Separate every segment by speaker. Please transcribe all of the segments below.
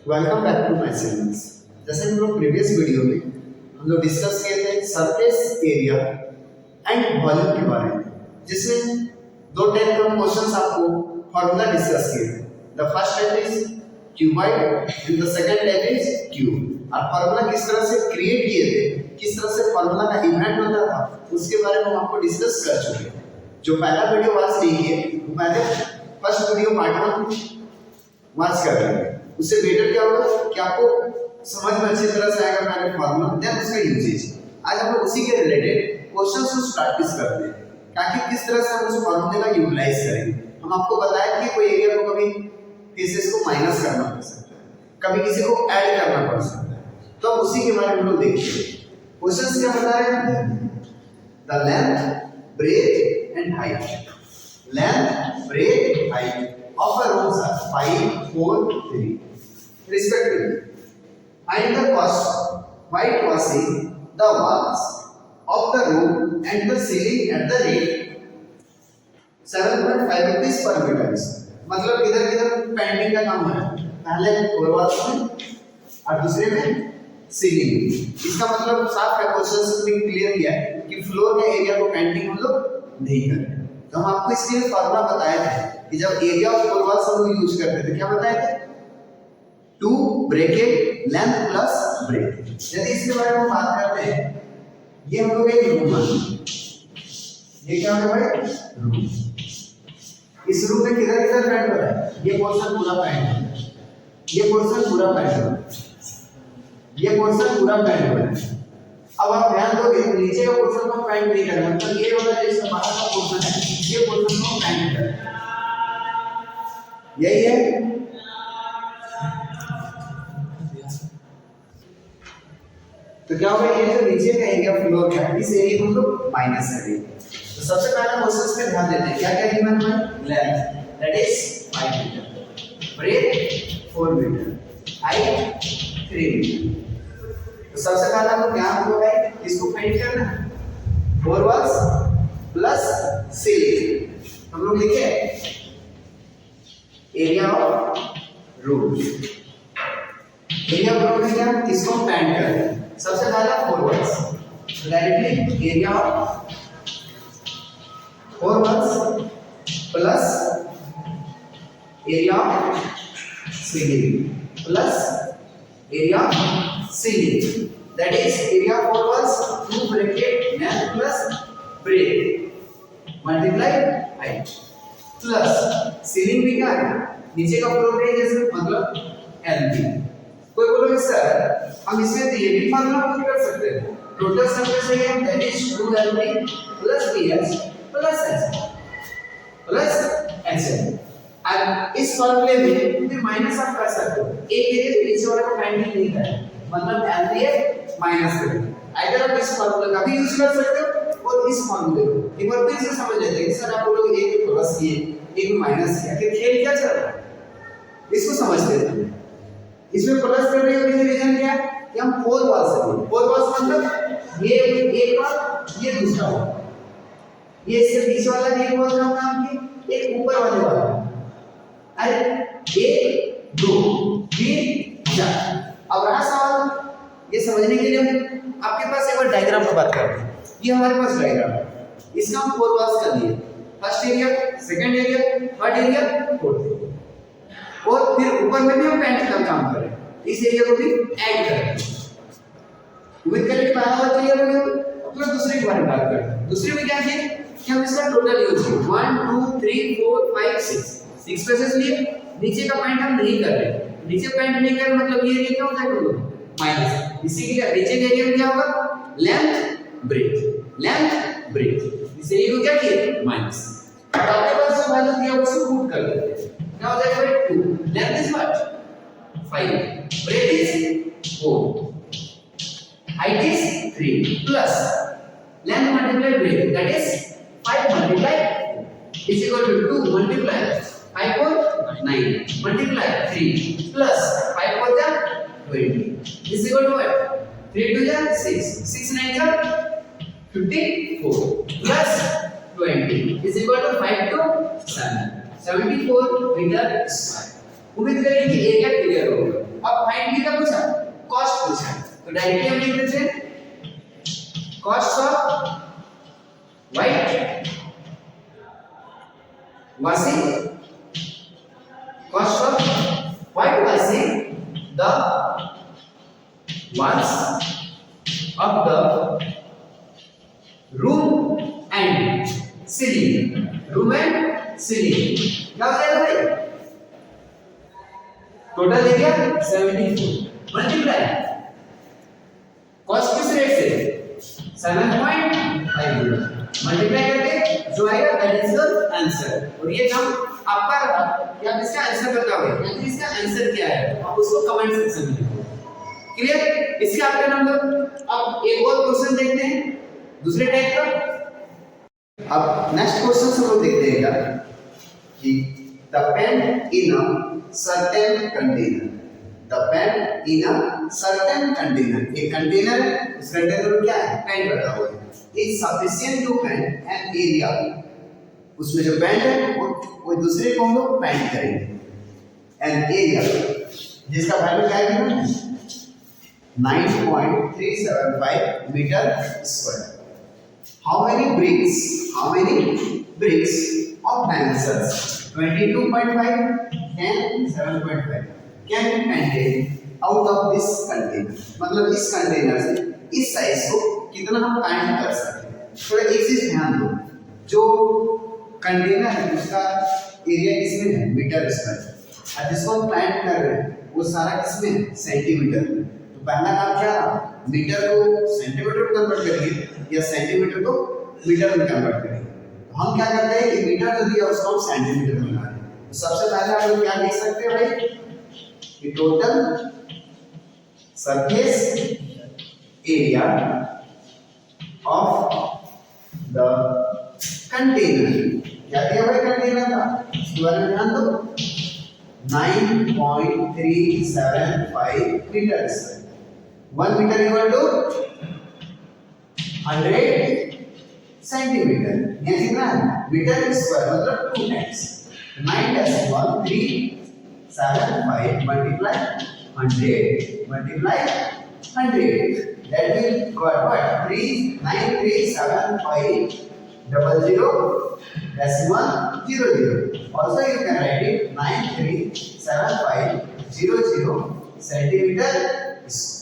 Speaker 1: Welcome back to my channel. जैसे हम लोग प्रीवियस वीडियो में हम लोग डिस्कस किए थे सरफेस एरिया एंड वॉल्यूम के बारे में, जिसमें दो टाइप के क्वेश्चंस आपको फार्मूला डिस्कस किए थे। The first type is cuboid and the second type is cube. और फार्मूला किस तरह से क्रिएट किए थे, किस तरह से फार्मूला का इवेंट होता था, उसके बारे में हम आपको डिस्कस कर चुके हैं। जो पहला वीडियो वॉच नहीं है वो पहले फर्स्ट वीडियो पार्ट 1 वॉच कर लेंगे। उससे बेटर क्या होगा कि आपको समझ में अच्छी तरह से आएगा पहले फार्मूला देन उसका यूजेज। आज हम लोग उसी के रिलेटेड क्वेश्चंस को प्रैक्टिस करते हैं ताकि किस तरह से हम उस फार्मूले का यूटिलाइज करेंगे। हम आपको बताया कि कोई एरिया को कभी केसेस को माइनस करना पड़ सकता है, कभी किसी को ऐड करना पड़ सकता है, तो हम उसी के बारे में हम लोग देखेंगे। क्वेश्चंस क्या बता रहे हैं? The length, breadth and height. Length, breadth, height of a rooms are 5, 4, 3 respectively, and the cost whitewashing the walls of the room and the ceiling at the rate 7.5 rupees per meter। मतलब किधर किधर painting का काम है, पहले floor walls में और दूसरे में सीलिंग में। इसका मतलब साफ है, क्वेश्चन में क्लियर किया है कि फ्लोर के एरिया को पेंटिंग हम लोग नहीं कर रहे। तो हम आपको इसके लिए फार्मूला बताए थे कि जब एरिया ऑफ फ्लोर वॉल्स हम लोग यूज करते थे, क्या बताए थे? 2 ब्रैकेट लेंथ प्लस ब्रेथ। यदि इसके बारे में बात करते हैं, ये हम लोग एक रूम है, ये क्या है भाई? रूम। इस रूम में किधर किधर पेंट हो रहा है? ये पोर्शन पूरा पेंट हो रहा है, ये पोर्शन पूरा पेंट हो रहा है, ये पोर्शन पूरा पेंट हो रहा है। अब आप ध्यान दोगे नीचे का पोर्शन को पेंट नहीं करना, मतलब ये वाला जो इसका बाहर का पोर्शन है ये पोर्शन को पेंट करना, यही है। तो क्या होगा, ये जो नीचे का एरिया फ्लोर का है इस एरिया को हम लोग माइनस करेंगे। तो सबसे पहला क्वेश्चन पे ध्यान देते हैं, क्या क्या गिवन है? Length that is 5 metre, breadth 4 metre, height 3 metre. तो सबसे पहला तो क्या हो है, इसको पेंट करना है, फोर वॉल्स प्लस सीलिंग। हम लोग लिखे area of room. Area of room में क्या, इसको पेंट करना है। सबसे पहला four walls, directly area of four walls plus area of ceiling plus area of ceiling, that is area of four walls 2 bracket length plus breadth multiply height plus ceiling भी क्या है, नीचे का फ्लोर है जैसे मतलब LB। कोई बोलोगे सर हम इसमें तो ये भी फार्मूला यूज कर सकते हैं, total surface area that is 2LB plus BH plus HL plus HL। अब इस फार्मूले में फिर माइनस आप कर सकते हो, एक एरिया से नीचे वाला को पेंटिंग नहीं करना, मतलब LBF माइनस करें। आइदर आप इस फार्मूला का भी यूज कर सकते हो और इस फार्मूले को एक बार फिर से समझ लेते हैं। सर आप लोग एक में प्लस किए एक में माइनस किया, आखिर खेल क्या चल रहा है, इसको समझ लेते हैं। इसमें प्लस करने का भी रीजन क्या है कि हम फोर वॉल्स से, फोर वॉल्स मतलब ये एक और ये दूसरा वाला, ये इससे पीछे वाला भी एक वॉल का नाम की, एक ऊपर वाले वाला। अरे 1 2 3 4। अब रहा सवाल, ये समझने के लिए हम आपके पास एक बार डायग्राम पर बात करते हैं। ये हमारे पास डायग्राम है, इसका हम फोर वॉल्स कर लिए, first area, second area, third area, fourth area, और फिर ऊपर में भी हम पेंट का काम कर रहे हैं, इस एरिया को भी ऐड कर रहे हैं। उम्मीद करें कि पहला वाला क्लियर हो गया। अब थोड़ा दूसरे के बारे में बात करते हैं। दूसरे में क्या है कि हम इसका टोटल यूज किए 1 2 3 4 5 6 स्पेसेस लिए, नीचे का पेंट हम नहीं कर रहे, नीचे पेंट नहीं कर मतलब ये एरिया क्या हो जाएगा माइनस। इसी के लिए नीचे के एरिया में क्या होगा, लेंथ ब्रेथ, लेंथ ब्रेथ, इस एरिया को क्या किए माइनस। अब आपके पास जो वैल्यू दिया उसको पुट कर देते हैं, क्या हो जाएगा भाई 2, length is what 5, breadth is 4, height is 3 plus length multiply breadth that is 5 multiply is equal to 2 multiply 5 4 9 multiply 3 plus 5 4 जा 20 is equal to what? 3 2 जा 6, 6 9 जा 54 plus 20 is equal to 5 to 7, 74 metre square. उम्मीद करें कि area clear होगा। अब walls of the room and ceiling. Room and ceiling क्या हो जाएगा भाई? टोटल एरिया 74 मल्टीप्लाई कॉस्ट किस रेट से 7.5 मल्टीप्लाई करके जो आएगा दैट इज द आंसर। और ये काम आपका रहा कि आप इसका आंसर बताओगे यानी इसका आंसर क्या है आप उसको कमेंट सेक्शन में लिखो। क्लियर? इसके आपके नंबर। अब एक और क्वेश्चन देखते हैं दूसरे टाइप का। अब नेक्स्ट क्वेश्चन से हम देखते हैं कि the pain in a certain container. The pain in a certain container, एक कंटेनर है उस कंटेनर में क्या है पेन भरा हुआ है is sufficient to pen an area. उसमें जो पेन है वो दूसरे को हम लोग पेन करेंगे एन एरिया जिसका वैल्यू क्या है 9.375 metre square. How many bricks of dimensions 22.5 and 7.5 can be painted out of this container? मतलब इस कंटेनर से इस साइज को कितना हम पेंट कर सकते हैं। तो एक चीज ध्यान दो, जो कंटेनर है उसका एरिया किसमें है मीटर स्क्वायर और जिसको हम पेंट कर रहे हैं वो सारा किसमें है सेंटीमीटर। तो पहला काम क्या था मीटर को सेंटीमीटर में कन्वर्ट करेंगे या सेंटीमीटर को मीटर में कन्वर्ट करेंगे। तो हम क्या करते हैं कि मीटर जो दिया उसको हम सेंटीमीटर में ला रहे हैं। तो सबसे पहले आप लोग क्या लिख सकते हैं भाई कि total surface area of the container. क्या दिया भाई कंटेनर का इसके बारे में ध्यान दो 9.375 metre square. 1 metre equal to 100 centimetre. ये कितना है मीटर स्क्वायर मतलब 2 times 9.375 multiply 100 multiply 100 that will what 937500000 also you can write it 9375000 centimetre square.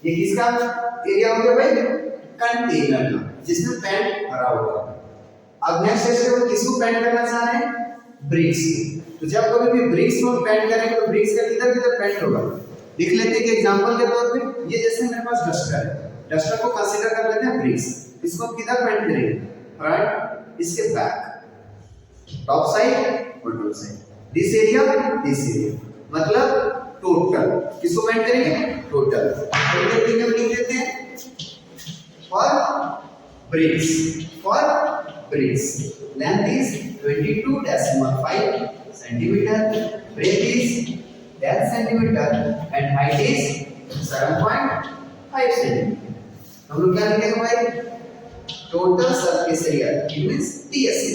Speaker 1: ये किसका एरिया हो गया भाई कंटेनर का जिसमें पेंट भरा हुआ है। अब नेक्स्ट स्टेप में किसको पेंट करना चाह रहे हैं ब्रिक्स। तो जब कभी भी ब्रिक्स को पेंट करेंगे तो ब्रिक्स का किधर किधर पेंट होगा लिख लेते हैं कि एग्जांपल के तौर पे ये जैसे मेरे पास डस्टर है, डस्टर को कंसीडर कर लेते हैं ब्रिक्स। इसको किधर पेंट करेंगे राइट इसके बैक टॉप साइड और टॉप साइड दिस एरिया मतलब टोटल किसको पेंट करेंगे टोटल। टोटल तीनों लिख देते हैं for bricks length is 22.5 centimeter, breadth is 10 centimeter and height is 7.5 centimeter। हम लोग क्या लिखेंगे भाई total surface area it means TSA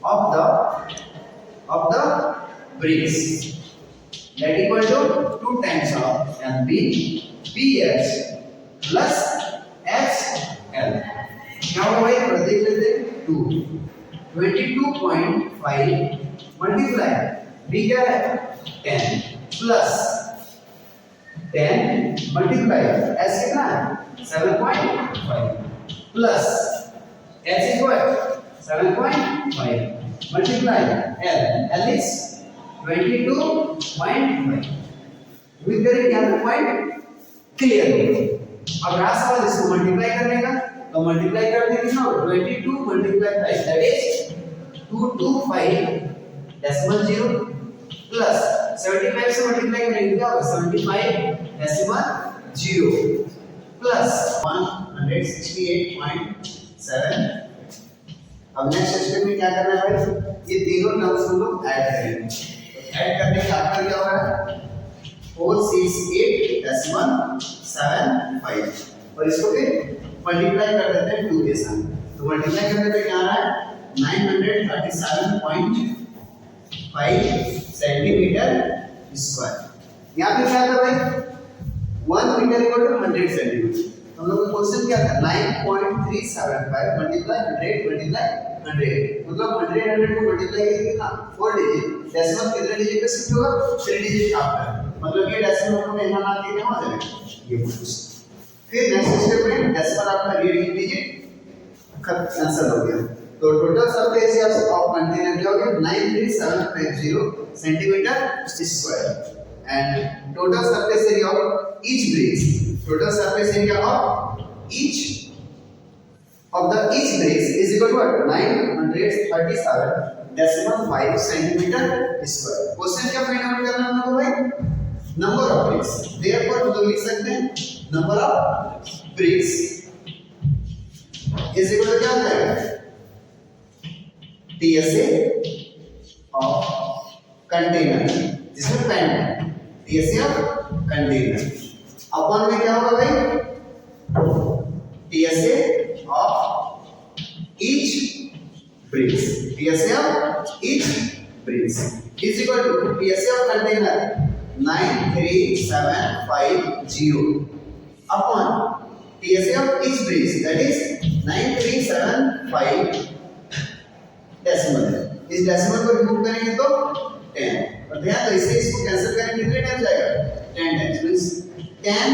Speaker 1: of the bricks that equal to 2 times of BH plus HL। क्या होगा भाई प्रतीक लेते हैं 2 22.5 मल्टीप्लाई b क्या है 10 प्लस 10 मल्टीप्लाई s कितना है 7.5 plus h is what 7.5 multiply l is 22.5। With करें क्या पॉइंट क्लियर हो। अब रहा सवाल इसको मल्टीप्लाई करने का तो मल्टीप्लाई कर देंगे ना 22 मल्टीप्लाई 5 दैट इज 225.0 प्लस 75 से मल्टीप्लाई करेंगे क्या होगा 75.0 प्लस 168.7। अब नेक्स्ट स्टेप में क्या करना है भाई ये तीनों टर्म्स हम लोग ऐड करेंगे। तो ऐड करने के आपका क्या होगा 468.75 और इसको फिर मल्टीप्लाई कर देते हैं 2 के साथ। तो मल्टीप्लाई करने पे क्या आ रहा है 937.5 सेंटीमीटर स्क्वायर। यहाँ पे क्या था भाई 1 मीटर इक्वल टू 100 सेंटीमीटर। हम लोग का क्वेश्चन क्या था 9.375 मल्टीप्लाई 100 मल्टीप्लाई 100 मतलब 100 को मल्टीप्लाई करके कितना 4 डिजिट डेसिमल कितने डिजिट पे शिफ्ट होगा 3 डिजिट आफ्टर मतलब ये डेसिमल को यहाँ ला के क्या हो जाएगा ये कुछ। फिर नेक्स्ट स्टेप में डेसिमल आपका रीड डिजिट कैंसिल हो गया, तो total surface area of container क्या हो गया 93750 centimetre square and total surface area of each bricks, total surface area of each of the each bricks is equal to what 937.5 centimeter square। Question क्या find out करना है हमको भाई number of BRICS, therefore हम लोग लिख सकते हैं number of bricks is equal to क्या होता है TSA ऑफ कंटेनर जिसमें पेन है TSA ऑफ कंटेनर अपॉन में क्या होगा भाई TSA of each bricks, TSA of each bricks is equal to TSA of container 93750 upon TSA of each bricks, that is 9375 decimal है। इस decimal को remove करेंगे तो 10 और ध्यान दो इसे इसको कैंसिल करेंगे कितने टाइम जाएगा 10 times means 10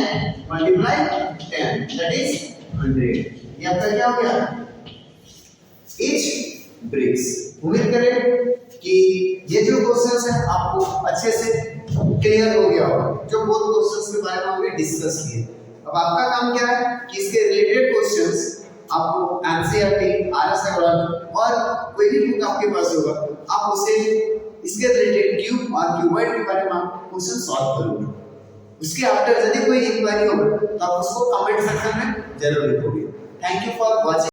Speaker 1: multiply 10 that is 100। ये आपका क्या हो गया each bricks। उम्मीद करें कि ये जो क्वेश्चंस हैं आपको अच्छे से क्लियर हो गया होगा, जो बहुत क्वेश्चंस के बारे में हमने डिस्कस किए। अब आपका काम क्या है कि इसके रिलेटेड क्वेश्चंस आपको एनसीईआरटी आरएस अग्रवाल और कोई भी बुक आपके पास होगा आप उसे इसके रिलेटेड क्यूब और क्यूबॉइड के बारे में आप क्वेश्चन सॉल्व करोगे। उसके आफ्टर यदि कोई इंक्वायरी हो तो आप उसको कमेंट सेक्शन में जरूर लिखोगे। Thank you for watching.